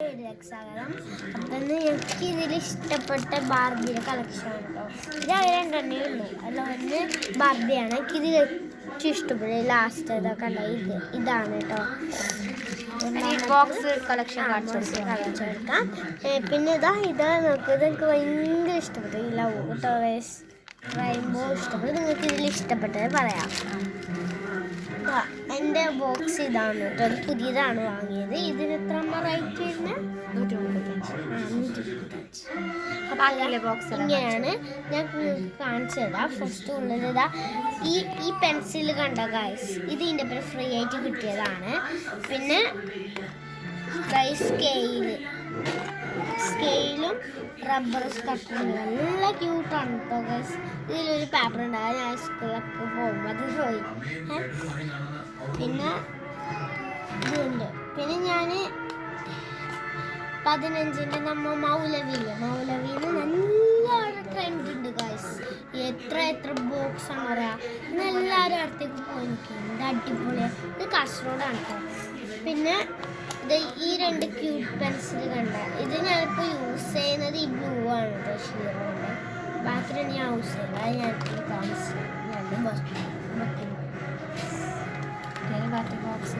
രക്ഷാകരം അപ്പം എനിക്ക് ഇതിൽ ഇഷ്ടപ്പെട്ട ബാർബിയുടെ കളക്ഷനാണ് കേട്ടോ. ഇത് രണ്ടെണ്ണേ ഉള്ളൂ. അല്ല ഒന്ന് ബാർബിയാണ്. എനിക്കിതിൽ ഏറ്റവും ഇഷ്ടപ്പെട്ട ലാസ്റ്റ് ഇതൊക്കെ ഉള്ള ഇതാണ് കേട്ടോ. ബോക്സ് കളക്ഷൻ കാണിച്ചെടുക്കാം. പിന്നെ ഇതാ നോക്കിയത് എനിക്ക് ഭയങ്കര ഇഷ്ടപ്പെട്ടു. ഈ ലവ് ടോവേഴ്സ് റെയിൻബോ ഇഷ്ടപ്പെട്ടു. നിങ്ങൾക്ക് ഇതിൽ ഇഷ്ടപ്പെട്ടത് പറയാം. എൻ്റെ ബോക്സ് ഇതാണ് കേട്ടോ. അത് പുതിയതാണ് വാങ്ങിയത്. ഇതിന് എത്ര റേറ്റ് വരുന്നത്? 125. ബോക്സ് ഇങ്ങനെയാണ് ഞാൻ കാണിച്ചു തരാം. ഫസ്റ്റ് ഉള്ളത് ഇതാ ഈ പെൻസിൽ കണ്ട ഗൈസ്, ഇത് ഇതിൻ്റെ പേര് ഫ്രീ ആയിട്ട് കിട്ടിയതാണ്. പിന്നെ സ്കെയിലും റബ്ബർ കട്ടറും നല്ല ക്യൂട്ടാണ് കേട്ടോ ഗൈസ്. ഇതിലൊരു പേപ്പർ ഉണ്ടാകും. ഞാൻ സ്കൂളിലൊക്കെ പോകുമ്പോൾ അത് പോയി. പിന്നെ ഇതുണ്ട്. പിന്നെ ഞാൻ 15-ൻ്റെ നമ്മൾ മൗലവിയിൽ നല്ല ട്രെൻഡ് ഉണ്ട് ഗൈസ്. എത്ര ബോക്സാണ് പറയാം. ഇന്നെല്ലാവരും അടുത്തേക്ക് പോയി നിൽക്കും. ഇത് അടിപൊളിയാണ്. ഇത് കാസർഗോഡാണ് കേട്ടോ. പിന്നെ ഈ 2 ക്യൂട്ട് പെൻസിൽ കണ്ട ഇത് ഞാനിപ്പോൾ യൂസ് ചെയ്യുന്നത് ഈ ബ്ലൂ ആണ് കേട്ടോ, ഷീറോൻ്റെ. ബാക്കി ഞാൻ യൂസ് ചെയ്യുന്നത് അത് ഞാൻ കാണിച്ചു. ബോക്സ്